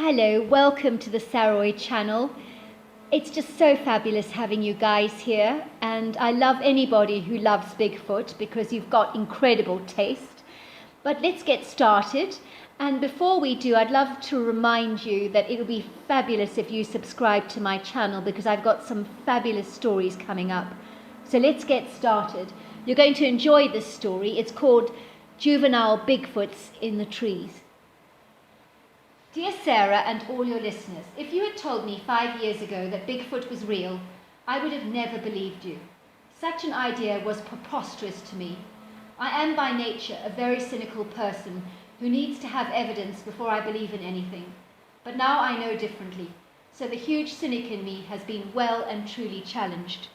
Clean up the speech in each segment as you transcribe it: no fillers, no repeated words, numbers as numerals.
Hello, welcome to the Saroy channel. It's just so fabulous having you guys here, and I love anybody who loves Bigfoot because you've got incredible taste. But let's get started, and before we do, I'd love to remind you that it would be fabulous if you subscribe to my channel because I've got some fabulous stories coming up. So let's get started. You're going to enjoy this story. It's called Juvenile Bigfoots in the Trees. Dear Sarah and all your listeners, if you had told me 5 years ago that Bigfoot was real, I would have never believed you. Such an idea was preposterous to me. I am by nature a very cynical person who needs to have evidence before I believe in anything. But now I know differently, so the huge cynic in me has been well and truly challenged.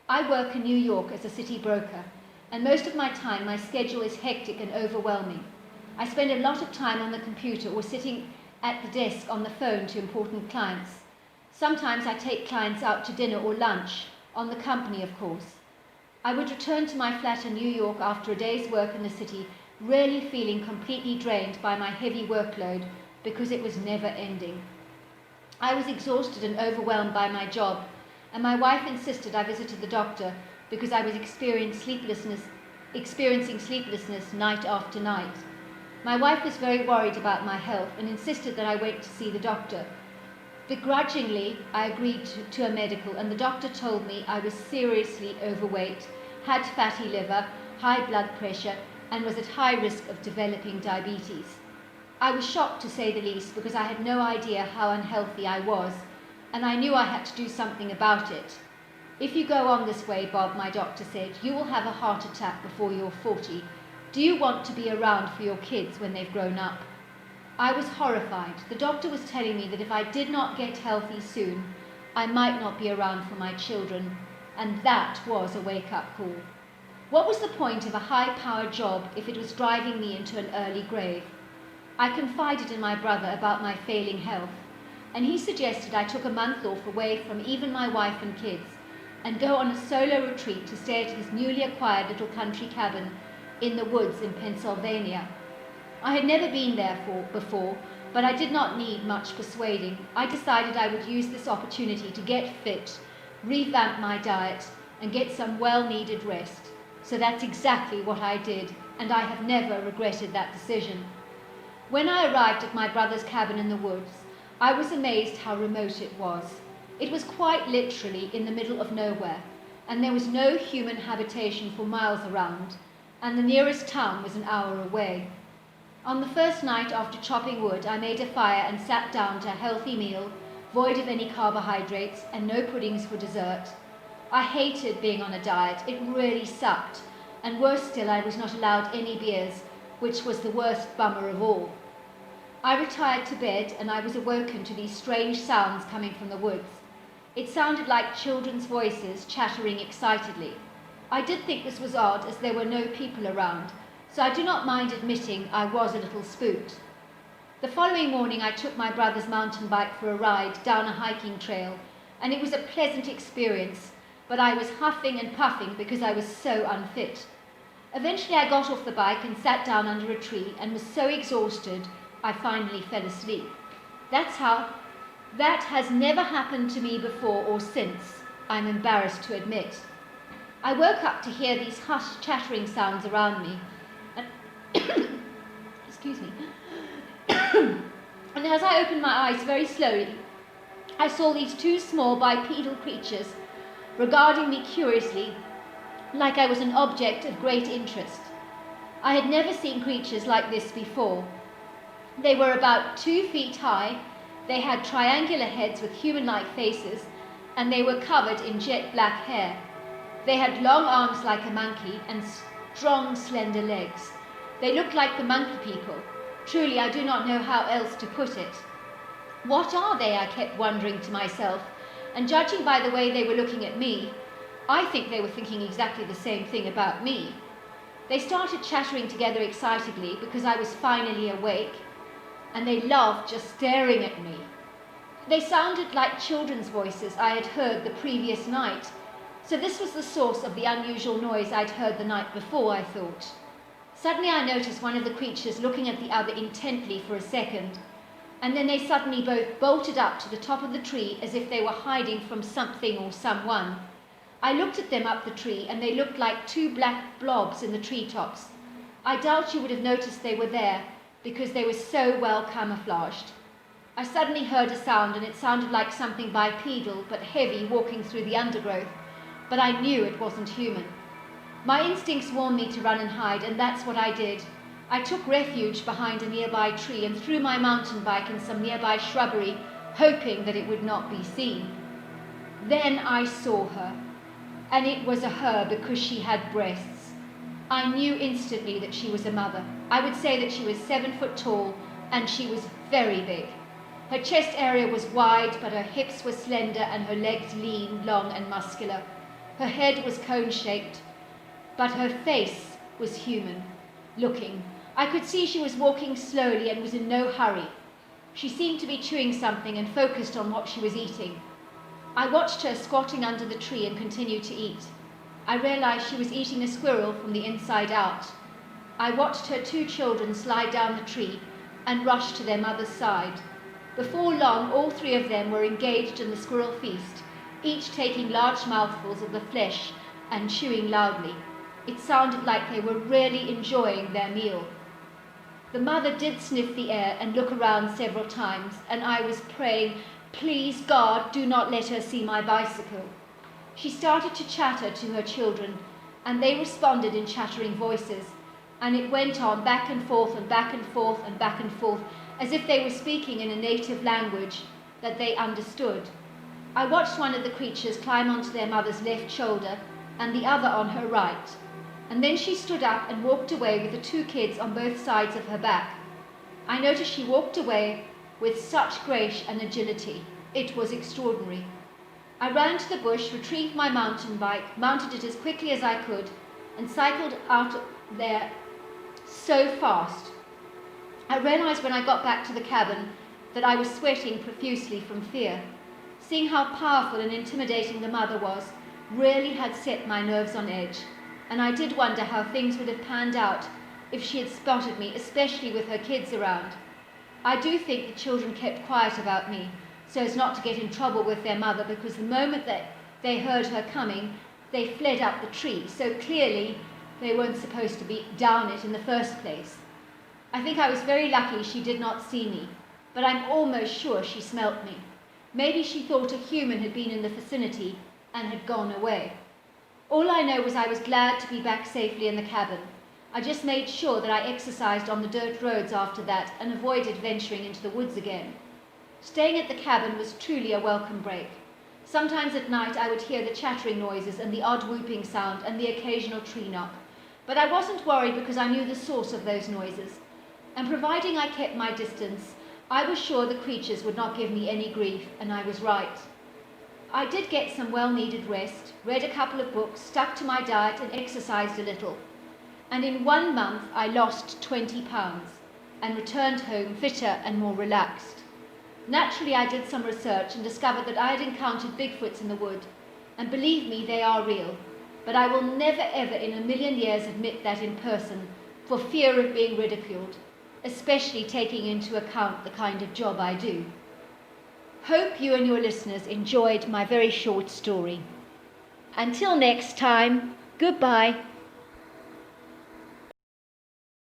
I work in New York as a city broker, and most of my time my schedule is hectic and overwhelming. I spend a lot of time on the computer or sitting at the desk on the phone to important clients. Sometimes I take clients out to dinner or lunch, on the company of course. I would return to my flat in New York after a day's work in the city, really feeling completely drained by my heavy workload because it was never ending. I was exhausted and overwhelmed by my job, and my wife insisted I visited the doctor because I was experiencing sleeplessness night after night. My wife was very worried about my health and insisted that I wait to see the doctor. Begrudgingly, I agreed to a medical, and the doctor told me I was seriously overweight, had fatty liver, high blood pressure, and was at high risk of developing diabetes. I was shocked to say the least because I had no idea how unhealthy I was, and I knew I had to do something about it. If you go on this way, Bob, my doctor said, you will have a heart attack before you're 40. Do you want to be around for your kids when they've grown up? I was horrified. The doctor was telling me that if I did not get healthy soon, I might not be around for my children, and that was a wake-up call. What was the point of a high-powered job if it was driving me into an early grave? I confided in my brother about my failing health, and he suggested I took a month off away from even my wife and kids, and go on a solo retreat to stay at his newly acquired little country cabin in the woods in Pennsylvania. I had never been there before, but I did not need much persuading. I decided I would use this opportunity to get fit, revamp my diet, and get some well-needed rest. So that's exactly what I did, and I have never regretted that decision. When I arrived at my brother's cabin in the woods, I was amazed how remote it was. It was quite literally in the middle of nowhere, and there was no human habitation for miles around, and the nearest town was an hour away. On the first night after chopping wood, I made a fire and sat down to a healthy meal, void of any carbohydrates and no puddings for dessert. I hated being on a diet. It really sucked. And worse still, I was not allowed any beers, which was the worst bummer of all. I retired to bed and I was awoken to these strange sounds coming from the woods. It sounded like children's voices chattering excitedly. I did think this was odd as there were no people around, so I do not mind admitting I was a little spooked. The following morning I took my brother's mountain bike for a ride down a hiking trail, and it was a pleasant experience, but I was huffing and puffing because I was so unfit. Eventually I got off the bike and sat down under a tree and was so exhausted I finally fell asleep. That has never happened to me before or since, I'm embarrassed to admit. I woke up to hear these hushed chattering sounds around me, and excuse me. And as I opened my eyes very slowly, I saw these two small bipedal creatures regarding me curiously, like I was an object of great interest. I had never seen creatures like this before. They were about 2 feet high, they had triangular heads with human-like faces, and they were covered in jet black hair. They had long arms like a monkey and strong, slender legs. They looked like the monkey people. Truly, I do not know how else to put it. What are they? I kept wondering to myself, and judging by the way they were looking at me, I think they were thinking exactly the same thing about me. They started chattering together excitedly because I was finally awake, and they loved just staring at me. They sounded like children's voices I had heard the previous night. So this was the source of the unusual noise I'd heard the night before, I thought. Suddenly I noticed one of the creatures looking at the other intently for a second. and then they suddenly both bolted up to the top of the tree as if they were hiding from something or someone. I looked at them up the tree, and they looked like two black blobs in the treetops. I doubt you would have noticed they were there, because they were so well camouflaged. I suddenly heard a sound, and it sounded like something bipedal but heavy walking through the undergrowth, but I knew it wasn't human. My instincts warned me to run and hide, and that's what I did. I took refuge behind a nearby tree and threw my mountain bike in some nearby shrubbery, hoping that it would not be seen. Then I saw her, and it was a her because she had breasts. I knew instantly that she was a mother. I would say that she was 7 foot tall, and she was very big. Her chest area was wide, but her hips were slender and her legs lean, long and muscular. Her head was cone-shaped, but her face was human-looking. I could see she was walking slowly and was in no hurry. She seemed to be chewing something and focused on what she was eating. I watched her squatting under the tree and continued to eat. I realized she was eating a squirrel from the inside out. I watched her 2 children slide down the tree and rush to their mother's side. Before long, all 3 of them were engaged in the squirrel feast, each taking large mouthfuls of the flesh and chewing loudly. It sounded like they were really enjoying their meal. The mother did sniff the air and look around several times, and I was praying, "Please, God, do not let her see my bicycle." She started to chatter to her children, and they responded in chattering voices, and it went on back and forth and back and forth and back and forth, as if they were speaking in a native language that they understood. I watched one of the creatures climb onto their mother's left shoulder and the other on her right, and then she stood up and walked away with the 2 kids on both sides of her back. I noticed she walked away with such grace and agility. It was extraordinary. I ran to the bush, retrieved my mountain bike, mounted it as quickly as I could, and cycled out there so fast. I realized when I got back to the cabin that I was sweating profusely from fear. Seeing how powerful and intimidating the mother was really had set my nerves on edge, and I did wonder how things would have panned out if she had spotted me, especially with her kids around. I do think the children kept quiet about me, so as not to get in trouble with their mother, because the moment that they heard her coming, they fled up the tree, so clearly they weren't supposed to be down it in the first place. I think I was very lucky she did not see me, but I'm almost sure she smelt me. Maybe she thought a human had been in the vicinity and had gone away. All I know was I was glad to be back safely in the cabin. I just made sure that I exercised on the dirt roads after that and avoided venturing into the woods again. Staying at the cabin was truly a welcome break. Sometimes at night I would hear the chattering noises and the odd whooping sound and the occasional tree knock, but I wasn't worried because I knew the source of those noises, and providing I kept my distance, I was sure the creatures would not give me any grief, and I was right. I did get some well-needed rest, read a couple of books, stuck to my diet and exercised a little, and in 1 month I lost 20 pounds and returned home fitter and more relaxed. Naturally, I did some research and discovered that I had encountered Bigfoots in the wood, and believe me, they are real, but I will never ever in a million years admit that in person for fear of being ridiculed, especially taking into account the kind of job I do. Hope you and your listeners enjoyed my very short story. Until next time, goodbye.